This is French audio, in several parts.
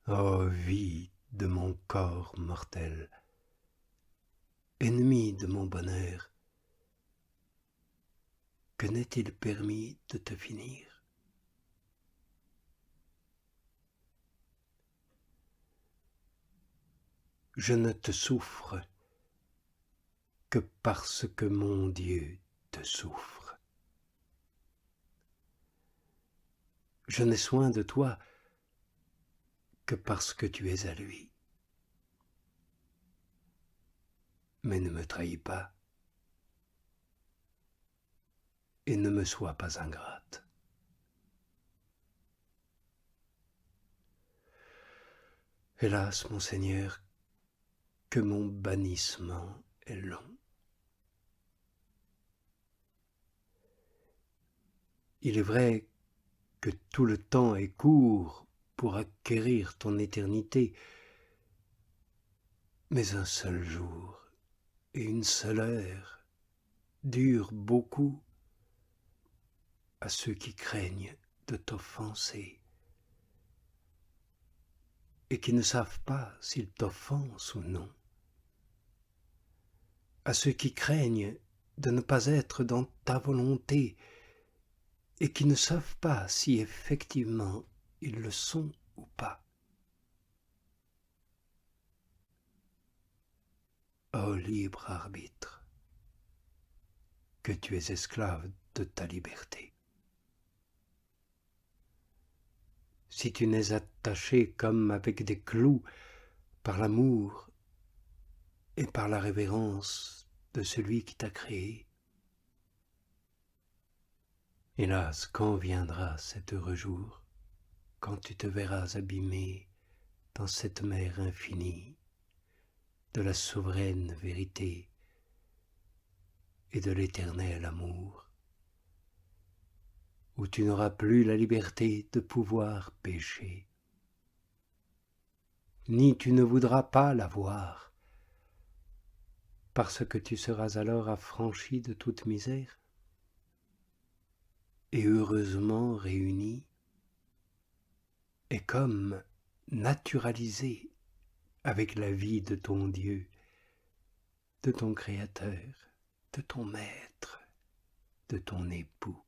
Ô vie de mon corps mortel, ennemi de mon bonheur, que n'est-il permis de te finir? Je ne te souffre que parce que mon Dieu te souffre. Je n'ai soin de toi que parce que tu es à lui. Mais ne me trahis pas et ne me sois pas ingrate. Hélas, mon Seigneur, que mon bannissement est long. Il est vrai que tout le temps est court pour acquérir ton éternité, mais un seul jour et une seule heure durent beaucoup à ceux qui craignent de t'offenser et qui ne savent pas s'ils t'offensent ou non, à ceux qui craignent de ne pas être dans ta volonté et qui ne savent pas si effectivement ils le sont ou pas. Ô libre arbitre, que tu es esclave de ta liberté. Si tu n'es attaché comme avec des clous par l'amour et par la révérence de celui qui t'a créé, hélas, quand viendra cet heureux jour, quand tu te verras abîmé dans cette mer infinie de la souveraine vérité et de l'éternel amour, où tu n'auras plus la liberté de pouvoir pécher, ni tu ne voudras pas l'avoir, parce que tu seras alors affranchi de toute misère et heureusement réuni, et comme naturalisé avec la vie de ton Dieu, de ton Créateur, de ton Maître, de ton époux.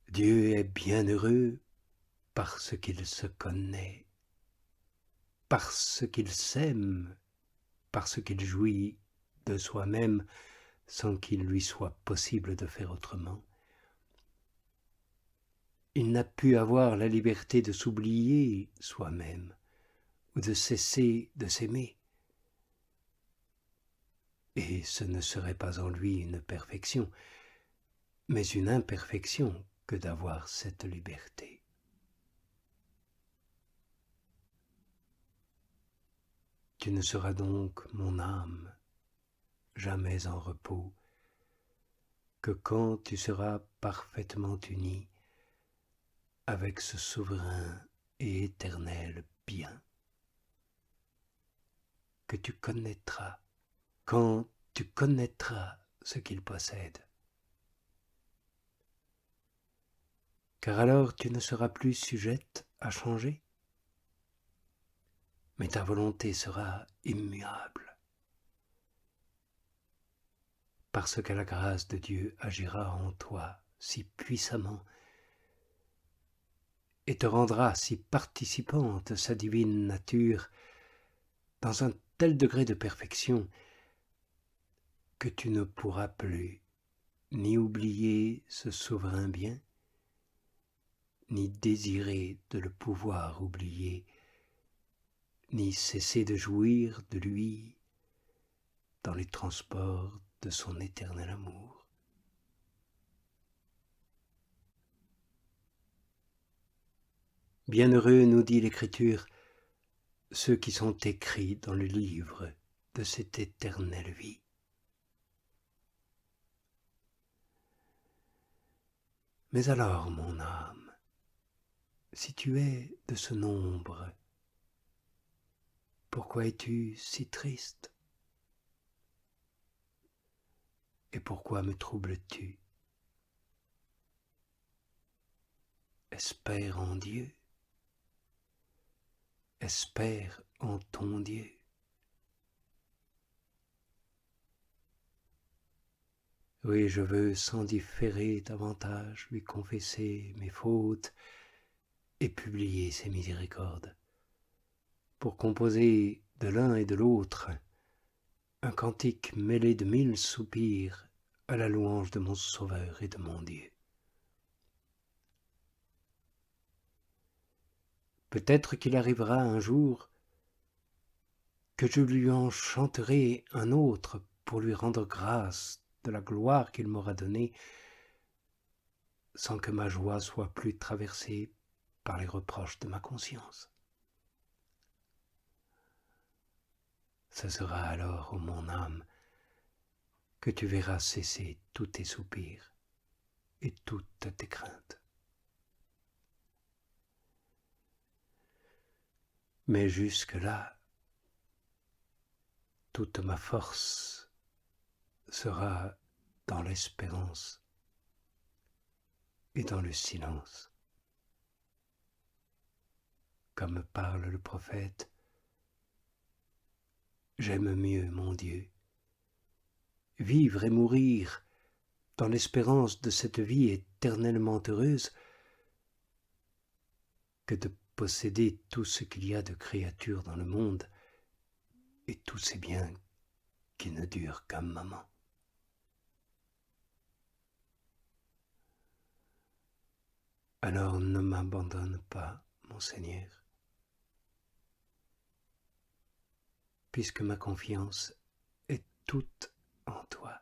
Dieu est bienheureux parce qu'il se connaît, parce qu'il s'aime, parce qu'il jouit de soi-même sans qu'il lui soit possible de faire autrement. Il n'a pu avoir la liberté de s'oublier soi-même ou de cesser de s'aimer. Et ce ne serait pas en lui une perfection, mais une imperfection que d'avoir cette liberté. Tu ne seras donc, mon âme, jamais en repos, que quand tu seras parfaitement uni avec ce souverain et éternel bien, que tu connaîtras, quand tu connaîtras ce qu'il possède. Car alors tu ne seras plus sujette à changer, mais ta volonté sera immuable, parce que la grâce de Dieu agira en toi si puissamment et te rendra si participante de sa divine nature dans un tel degré de perfection que tu ne pourras plus ni oublier ce souverain bien, ni désirer de le pouvoir oublier, ni cesser de jouir de lui dans les transports de son éternel amour. Bienheureux, nous dit l'Écriture, ceux qui sont écrits dans le livre de cette éternelle vie. Mais alors, mon âme, si tu es de ce nombre, pourquoi es-tu si triste? Et pourquoi me troubles-tu? espère en Dieu, espère en ton Dieu. Oui, je veux sans différer davantage lui confesser mes fautes et publier ses miséricordes, pour composer de l'un et de l'autre un cantique mêlé de 1000 soupirs à la louange de mon Sauveur et de mon Dieu. Peut-être qu'il arrivera un jour que je lui en chanterai un autre pour lui rendre grâce de la gloire qu'il m'aura donnée, sans que ma joie soit plus traversée par les reproches de ma conscience. Ce sera alors, ô mon âme, que tu verras cesser tous tes soupirs et toutes tes craintes. Mais jusque-là, toute ma force sera dans l'espérance et dans le silence. Comme parle le prophète, j'aime mieux, mon Dieu, vivre et mourir dans l'espérance de cette vie éternellement heureuse que de posséder tout ce qu'il y a de créatures dans le monde et tous ces biens qui ne durent qu'un moment. Alors ne m'abandonne pas, mon Seigneur, puisque ma confiance est toute en toi.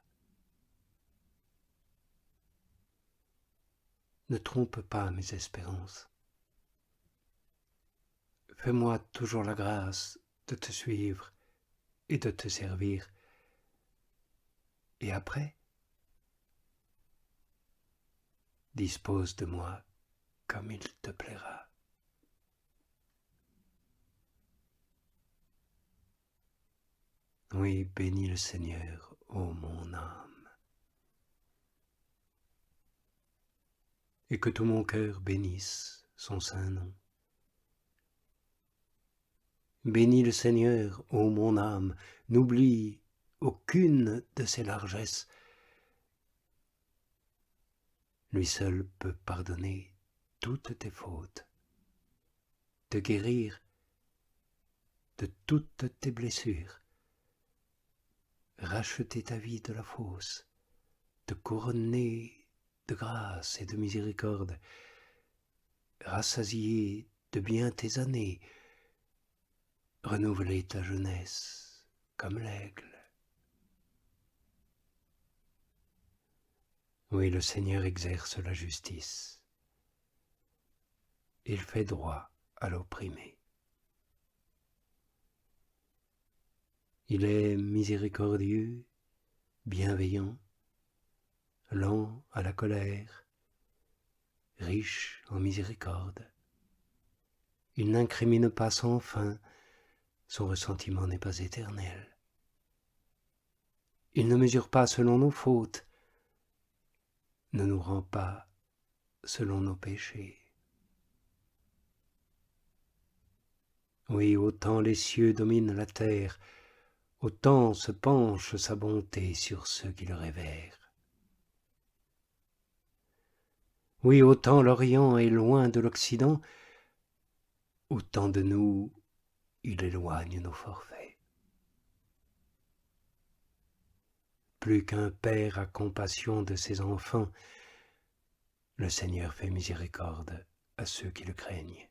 Ne trompe pas mes espérances. Fais-moi toujours la grâce de te suivre et de te servir. Et après, dispose de moi comme il te plaira. Oui, bénis le Seigneur, ô mon âme. Et que tout mon cœur bénisse son saint nom. Bénis le Seigneur, ô mon âme, n'oublie aucune de ses largesses. Lui seul peut pardonner toutes tes fautes, te guérir de toutes tes blessures, racheter ta vie de la fosse, te couronner de grâce et de miséricorde, rassasier de bien tes années, renouveler ta jeunesse comme l'aigle. Oui, le Seigneur exerce la justice. Il fait droit à l'opprimé. Il est miséricordieux, bienveillant, lent à la colère, riche en miséricorde. Il n'incrimine pas sans fin, son ressentiment n'est pas éternel. Il ne mesure pas selon nos fautes, ne nous rend pas selon nos péchés. Oui, autant les cieux dominent la terre, autant se penche sa bonté sur ceux qui le révèrent. Oui, autant l'Orient est loin de l'Occident, autant de nous il éloigne nos forfaits. Plus qu'un père a compassion de ses enfants, le Seigneur fait miséricorde à ceux qui le craignent.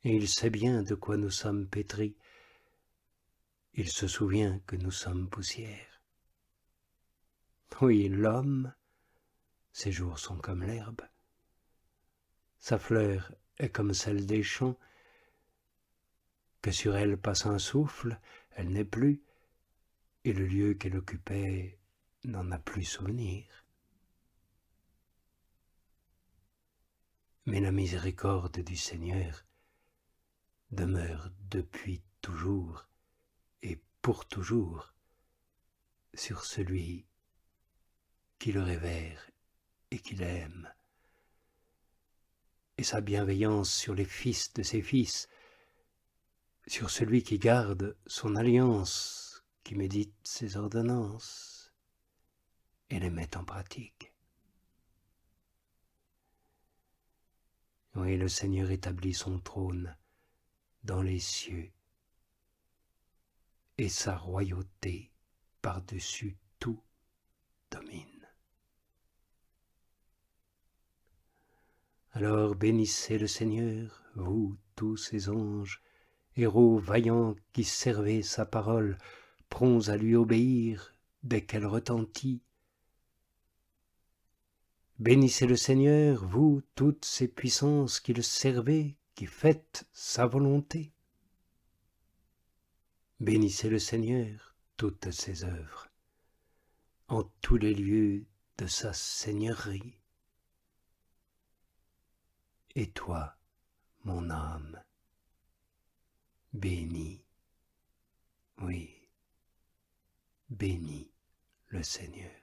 Et il sait bien de quoi nous sommes pétris. Il se souvient que nous sommes poussière. Oui, l'homme, ses jours sont comme l'herbe. Sa fleur est comme celle des champs, que sur elle passe un souffle, elle n'est plus, et le lieu qu'elle occupait n'en a plus souvenir. Mais la miséricorde du Seigneur demeure depuis toujours et pour toujours sur celui qui le révère et qui l'aime et sa bienveillance sur les fils de ses fils, sur celui qui garde son alliance, qui médite ses ordonnances et les met en pratique. Oui, le Seigneur établit son trône dans les cieux et sa royauté par-dessus tout domine. Alors bénissez le Seigneur, vous tous ses anges, héros vaillants qui servez sa parole, prompts à lui obéir dès qu'elle retentit. Bénissez le Seigneur, vous toutes ces puissances qui le servez, qui faites sa volonté. Bénissez le Seigneur, toutes ses œuvres, en tous les lieux de sa seigneurie. Et toi, mon âme, bénis, oui, bénis le Seigneur.